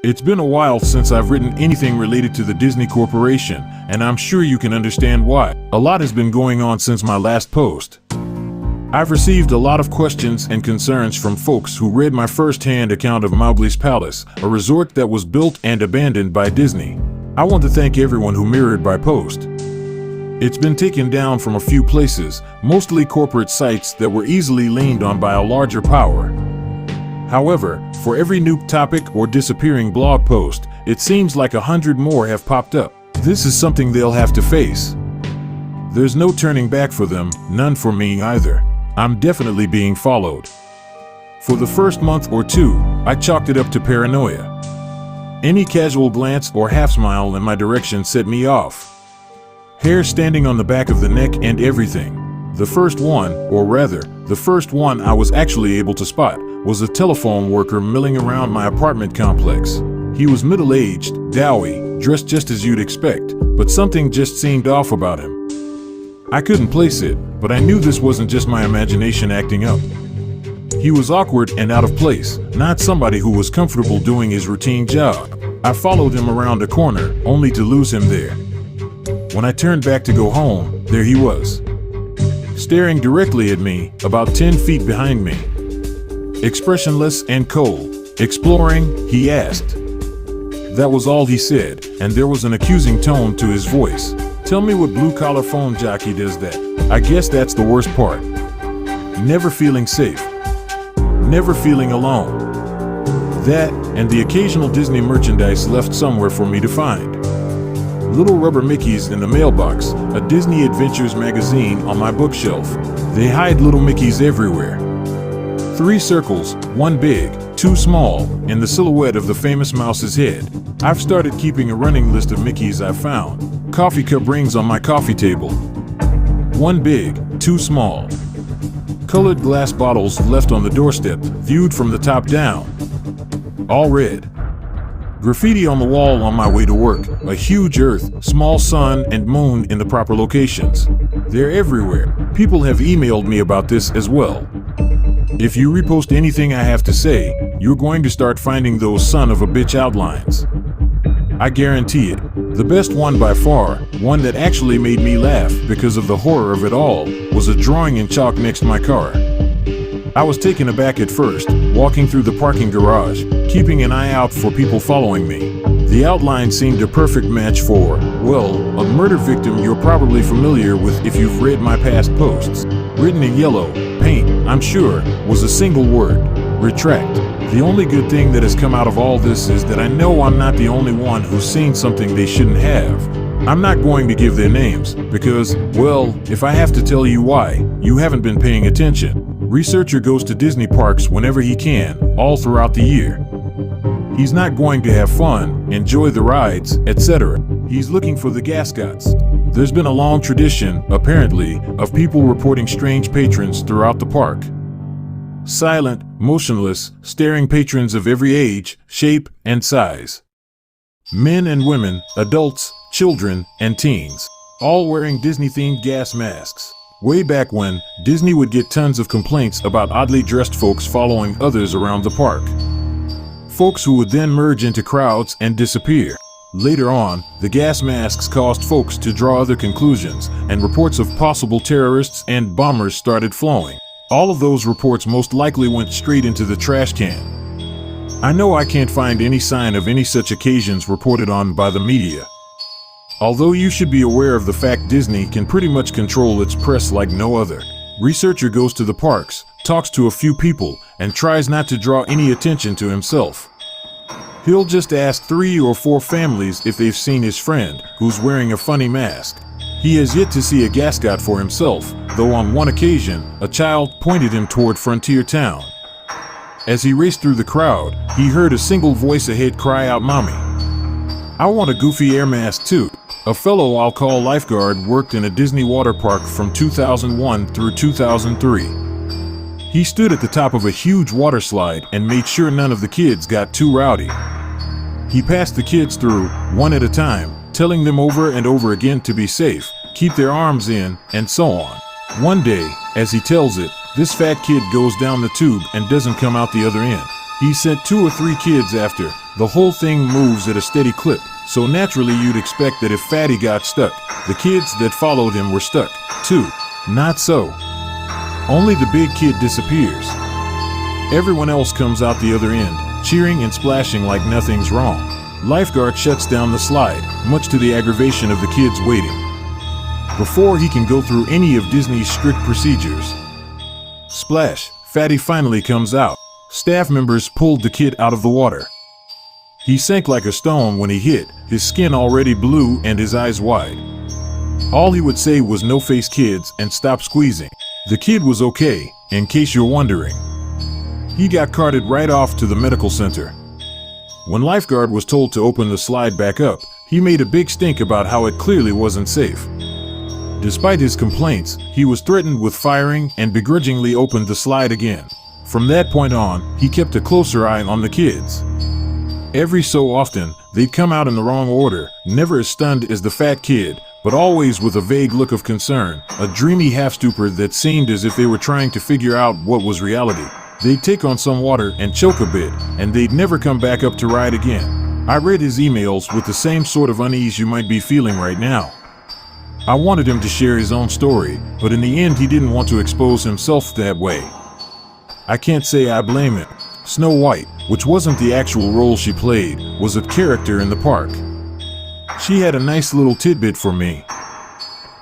It's been a while since I've written anything related to the Disney Corporation, and I'm sure you can understand why. A lot has been going on since my last post. I've received a lot of questions and concerns from folks who read my first-hand account of Mowgli's Palace, a resort that was built and abandoned by Disney. I want to thank everyone who mirrored my post. It's been taken down from a few places, mostly corporate sites that were easily leaned on by a larger power. However, for every new topic or disappearing blog post, it seems like 100 more have popped up. This is something they'll have to face. There's no turning back for them, none for me either. I'm definitely being followed. For the first month or two, I chalked it up to paranoia. Any casual glance or half smile in my direction set me off. Hair standing on the back of the neck and everything. The first one, or rather, the first one I was actually able to spot, was a telephone worker milling around my apartment complex. He was middle-aged, doughy, dressed just as you'd expect, but something just seemed off about him. I couldn't place it, but I knew this wasn't just my imagination acting up. He was awkward and out of place, not somebody who was comfortable doing his routine job. I followed him around a corner, only to lose him there. When I turned back to go home, there he was, staring directly at me, about 10 feet behind me. Expressionless and cold. "Exploring?" he asked. That was all he said, and there was an accusing tone to his voice. Tell me what blue-collar phone jockey does that. I guess that's the worst part. Never feeling safe. Never feeling alone. That, and the occasional Disney merchandise left somewhere for me to find. Little rubber Mickeys in the mailbox, a Disney Adventures magazine on my bookshelf. They hide little Mickeys everywhere. 3 circles, 1 big, 2 small, in the silhouette of the famous mouse's head. I've started keeping a running list of Mickeys I've found. Coffee cup rings on my coffee table. 1 big, 2 small. Colored glass bottles left on the doorstep, viewed from the top down. All red. Graffiti on the wall on my way to work, a huge earth, small sun and moon in the proper locations. They're everywhere. People have emailed me about this as well. If you repost anything I have to say, you're going to start finding those son of a bitch outlines. I guarantee it. The best one by far, one that actually made me laugh because of the horror of it all, was a drawing in chalk next to my car. I was taken aback at first, walking through the parking garage, keeping an eye out for people following me. The outline seemed a perfect match for, well, a murder victim you're probably familiar with if you've read my past posts. Written in yellow, paint, I'm sure, was a single word: retract. The only good thing that has come out of all this is that I know I'm not the only one who's seen something they shouldn't have. I'm not going to give their names, because, well, if I have to tell you why, you haven't been paying attention. Researcher goes to Disney parks whenever he can, all throughout the year. He's not going to have fun, enjoy the rides, etc. He's looking for the gascots. There's been a long tradition, apparently, of people reporting strange patrons throughout the park. Silent, motionless, staring patrons of every age, shape, and size. Men and women, adults, children, and teens, all wearing Disney-themed gas masks. Way back when, Disney would get tons of complaints about oddly dressed folks following others around the park. Folks who would then merge into crowds and disappear. Later on, the gas masks caused folks to draw other conclusions, and reports of possible terrorists and bombers started flowing. All of those reports most likely went straight into the trash can. I know I can't find any sign of any such occasions reported on by the media. Although you should be aware of the fact Disney can pretty much control its press like no other. Researcher goes to the parks, talks to a few people, and tries not to draw any attention to himself. He'll just ask 3 or 4 families if they've seen his friend, who's wearing a funny mask. He has yet to see a gascot for himself, though on one occasion, a child pointed him toward Frontier Town. As he raced through the crowd, he heard a single voice ahead cry out, "Mommy. I want a goofy air mask too." A fellow I'll call lifeguard worked in a Disney water park from 2001 through 2003. He stood at the top of a huge water slide and made sure none of the kids got too rowdy. He passed the kids through, one at a time, telling them over and over again to be safe, keep their arms in, and so on. One day, as he tells it, this fat kid goes down the tube and doesn't come out the other end. He sent 2 or 3 kids after, The whole thing moves at a steady clip, so naturally you'd expect that if Fatty got stuck, the kids that followed him were stuck, too. Not so. Only the big kid disappears. Everyone else comes out the other end, cheering and splashing like nothing's wrong. Lifeguard shuts down the slide, much to the aggravation of the kids waiting. Before he can go through any of Disney's strict procedures. Splash! Fatty finally comes out. Staff members pulled the kid out of the water. He sank like a stone when he hit, his skin already blue and his eyes wide. All he would say was "no face kids" and stop squeezing. The kid was okay, in case you're wondering. He got carted right off to the medical center. When Lifeguard was told to open the slide back up, he made a big stink about how it clearly wasn't safe. Despite his complaints, he was threatened with firing and begrudgingly opened the slide again. From that point on, he kept a closer eye on the kids. Every so often, they'd come out in the wrong order, never as stunned as the fat kid, but always with a vague look of concern, a dreamy half-stupor that seemed as if they were trying to figure out what was reality. They'd take on some water and choke a bit, and they'd never come back up to ride again. I read his emails with the same sort of unease you might be feeling right now. I wanted him to share his own story, but in the end he didn't want to expose himself that way. I can't say I blame him. Snow White, which wasn't the actual role she played, was a character in the park. She had a nice little tidbit for me.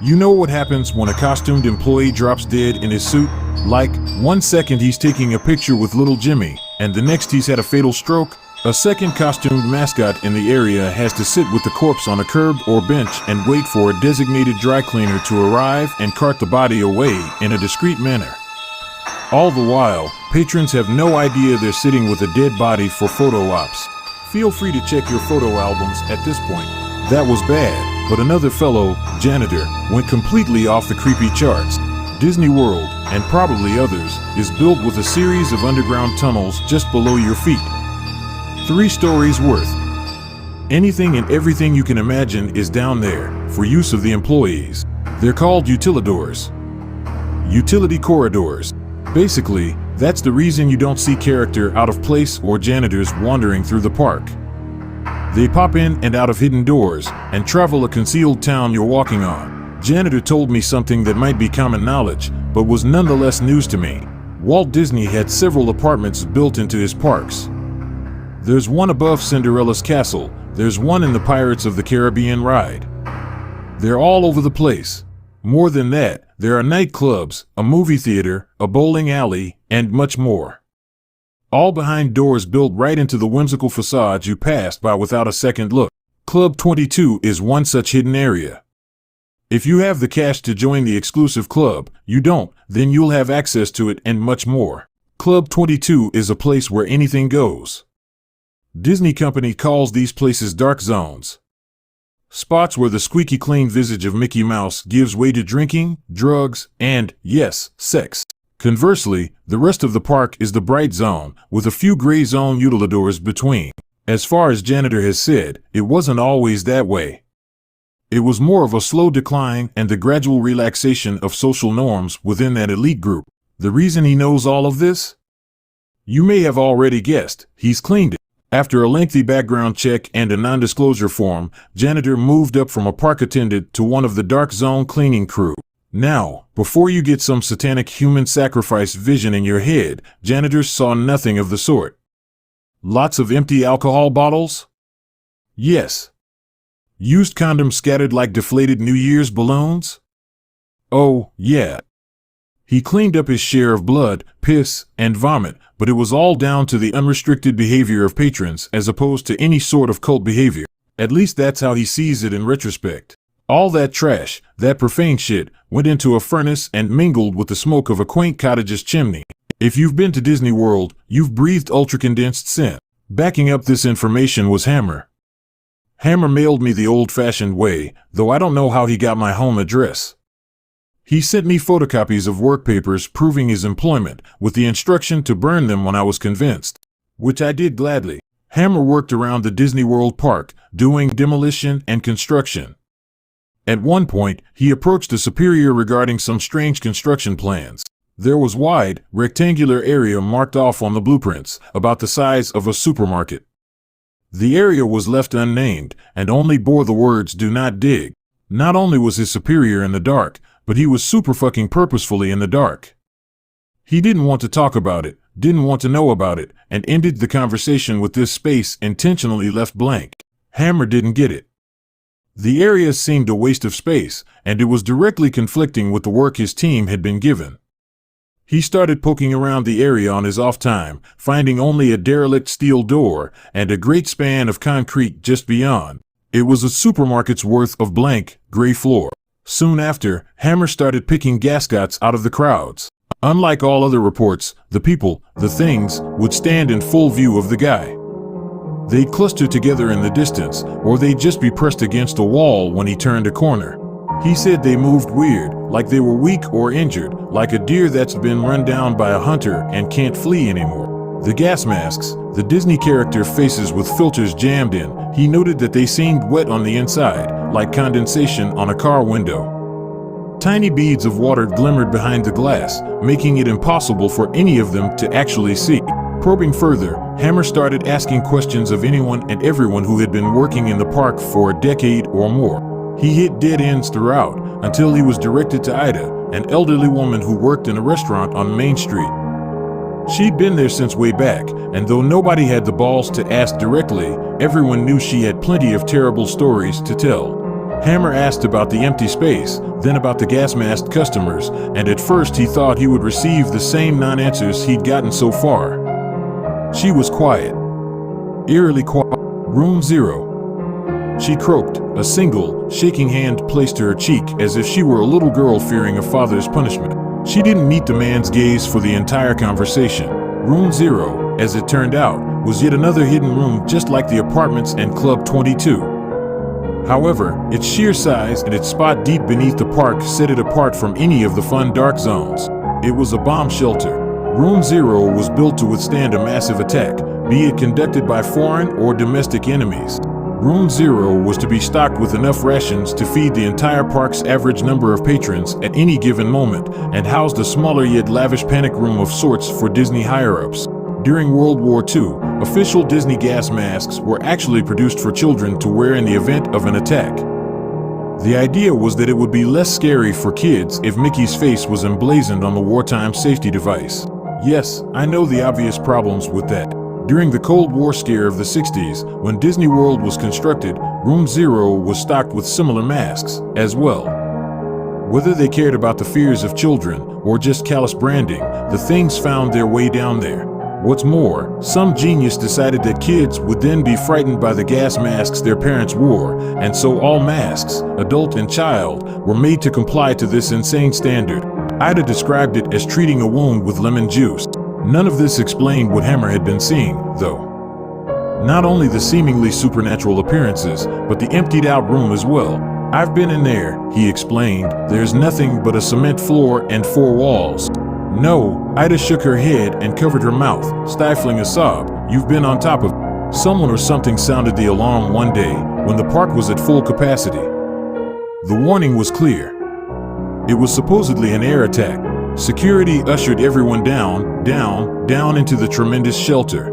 You know what happens when a costumed employee drops dead in his suit? Like, 1 second he's taking a picture with little Jimmy, and the next he's had a fatal stroke? A second costumed mascot in the area has to sit with the corpse on a curb or bench and wait for a designated dry cleaner to arrive and cart the body away in a discreet manner. All the while, patrons have no idea they're sitting with a dead body for photo ops. Feel free to check your photo albums at this point. That was bad, but another fellow, Janitor, went completely off the creepy charts. Disney World, and probably others, is built with a series of underground tunnels just below your feet. 3 stories worth. Anything and everything you can imagine is down there, for use of the employees. They're called utilidors. Utility corridors. Basically, that's the reason you don't see character out of place or janitors wandering through the park. They pop in and out of hidden doors and travel a concealed town you're walking on. Janitor told me something that might be common knowledge, but was nonetheless news to me. Walt Disney had several apartments built into his parks. There's one above Cinderella's castle, there's one in the Pirates of the Caribbean ride. They're all over the place. More than that, there are nightclubs, a movie theater, a bowling alley, and much more. All behind doors built right into the whimsical facades you passed by without a second look. Club 22 is one such hidden area. If you have the cash to join the exclusive club, you don't, then you'll have access to it and much more. Club 22 is a place where anything goes. Disney Company calls these places dark zones. Spots where the squeaky clean visage of Mickey Mouse gives way to drinking, drugs, and, yes, sex. Conversely, the rest of the park is the bright zone, with a few gray zone utilidors between. As far as Janitor has said, it wasn't always that way. It was more of a slow decline and the gradual relaxation of social norms within that elite group. The reason he knows all of this? You may have already guessed, he's cleaned it. After a lengthy background check and a non-disclosure form, Janitor moved up from a park attendant to one of the dark zone cleaning crew. Now, before you get some satanic human sacrifice vision in your head, janitors saw nothing of the sort. Lots of empty alcohol bottles? Yes. Used condoms scattered like deflated New Year's balloons? Oh, yeah. He cleaned up his share of blood, piss, and vomit, but it was all down to the unrestricted behavior of patrons as opposed to any sort of cult behavior. At least that's how he sees it in retrospect. All that trash, that profane shit, went into a furnace and mingled with the smoke of a quaint cottage's chimney. If you've been to Disney World, you've breathed ultra-condensed scent. Backing up this information was Hammer. Hammer mailed me the old-fashioned way, though I don't know how he got my home address. He sent me photocopies of work papers proving his employment, with the instruction to burn them when I was convinced, which I did gladly. Hammer worked around the Disney World park, doing demolition and construction. At one point, he approached a superior regarding some strange construction plans. There was wide, rectangular area marked off on the blueprints, about the size of a supermarket. The area was left unnamed and only bore the words "Do not dig." Not only was his superior in the dark, but he was super fucking purposefully in the dark. He didn't want to talk about it, didn't want to know about it, and ended the conversation with this space intentionally left blank. Hammer didn't get it. The area seemed a waste of space, and it was directly conflicting with the work his team had been given. He started poking around the area on his off time, finding only a derelict steel door and a great span of concrete just beyond. It was a supermarket's worth of blank, gray floor. Soon after, Hammer started picking gascots out of the crowds. Unlike all other reports, the people, the things, would stand in full view of the guy. They'd cluster together in the distance, or they'd just be pressed against a wall when he turned a corner. He said they moved weird, like they were weak or injured, like a deer that's been run down by a hunter and can't flee anymore. The gas masks, the Disney character faces with filters jammed in, he noted that they seemed wet on the inside, like condensation on a car window. Tiny beads of water glimmered behind the glass, making it impossible for any of them to actually see. Probing further, Hammer started asking questions of anyone and everyone who had been working in the park for a decade or more. He hit dead ends throughout, until he was directed to Ida, an elderly woman who worked in a restaurant on Main Street. She'd been there since way back, and though nobody had the balls to ask directly, everyone knew she had plenty of terrible stories to tell. Hammer asked about the empty space, then about the gas-masked customers, and at first he thought he would receive the same non-answers he'd gotten so far. She was quiet. Eerily quiet. Room 0. She croaked, a single, shaking hand placed to her cheek as if she were a little girl fearing a father's punishment. She didn't meet the man's gaze for the entire conversation. Room 0, as it turned out, was yet another hidden room just like the apartments and Club 22. However, its sheer size and its spot deep beneath the park set it apart from any of the fun dark zones. It was a bomb shelter. Room 0 was built to withstand a massive attack, be it conducted by foreign or domestic enemies. Room 0 was to be stocked with enough rations to feed the entire park's average number of patrons at any given moment, and housed a smaller yet lavish panic room of sorts for Disney higher-ups. During World War II, official Disney gas masks were actually produced for children to wear in the event of an attack. The idea was that it would be less scary for kids if Mickey's face was emblazoned on the wartime safety device. Yes, I know the obvious problems with that. During the Cold War scare of the 60s, when Disney World was constructed, Room 0 was stocked with similar masks, as well. Whether they cared about the fears of children, or just callous branding, the things found their way down there. What's more, some genius decided that kids would then be frightened by the gas masks their parents wore, and so all masks, adult and child, were made to comply to this insane standard. Ida described it as treating a wound with lemon juice. None of this explained what Hammer had been seeing, though. Not only the seemingly supernatural appearances, but the emptied-out room as well. "I've been in there," he explained. "There's nothing but a cement floor and 4 walls." "No," Ida shook her head and covered her mouth, stifling a sob. "You've been on top of it." Someone or something sounded the alarm one day, when the park was at full capacity. The warning was clear. It was supposedly an air attack. Security ushered everyone down into the tremendous shelter.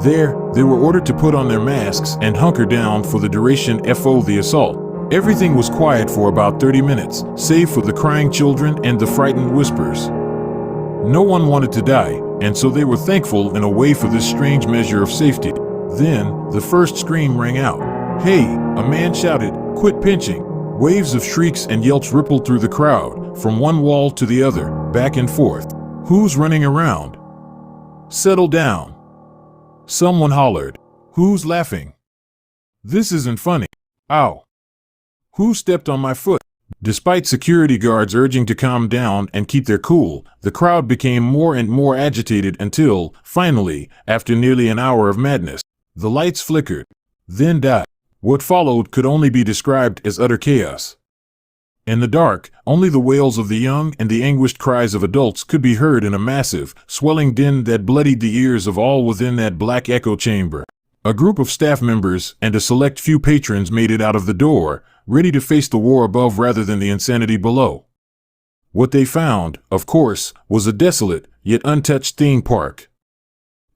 There, they were ordered to put on their masks and hunker down for the duration of the assault. Everything was quiet for about 30 minutes, save for the crying children and the frightened whispers. No one wanted to die, and so they were thankful in a way for this strange measure of safety. Then, the first scream rang out. "Hey!" a man shouted, "Quit pinching!" Waves of shrieks and yelps rippled through the crowd, from one wall to the other, back and forth. "Who's running around? Settle down!" Someone hollered. "Who's laughing? This isn't funny. Ow! Who stepped on my foot?" Despite security guards urging to calm down and keep their cool, the crowd became more and more agitated until, finally, after nearly an hour of madness, the lights flickered, then died. What followed could only be described as utter chaos. In the dark, only the wails of the young and the anguished cries of adults could be heard in a massive, swelling din that bloodied the ears of all within that black echo chamber. A group of staff members and a select few patrons made it out of the door, ready to face the war above rather than the insanity below. What they found, of course, was a desolate, yet untouched theme park.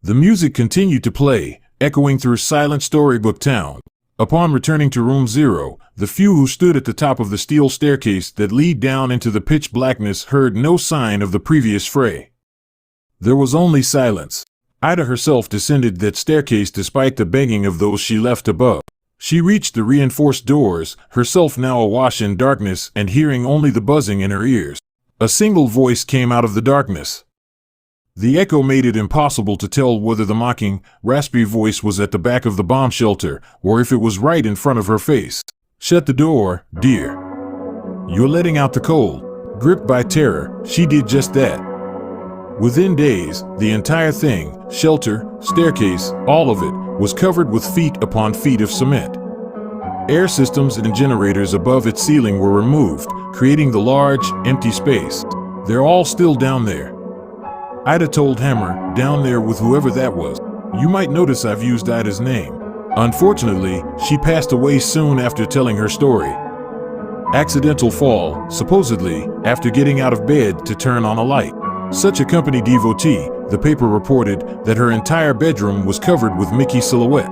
The music continued to play, echoing through silent storybook town. Upon returning to room 0, the few who stood at the top of the steel staircase that lead down into the pitch blackness heard no sign of the previous fray. There was only silence. Ida herself descended that staircase despite the begging of those she left above. She reached the reinforced doors, herself now awash in darkness and hearing only the buzzing in her ears. A single voice came out of the darkness. The echo made it impossible to tell whether the mocking, raspy voice was at the back of the bomb shelter or if it was right in front of her face. "Shut the door, dear. You're letting out the cold." Gripped by terror, she did just that. Within days, the entire thing, shelter, staircase, all of it, was covered with feet upon feet of cement. Air systems and generators above its ceiling were removed, creating the large, empty space. "They're all still down there," Ida told Hammer, "down there with whoever that was. You might notice I've used Ida's name. Unfortunately, she passed away soon after telling her story. Accidental fall, supposedly, after getting out of bed to turn on a light." Such a company devotee, the paper reported, that her entire bedroom was covered with Mickey silhouette.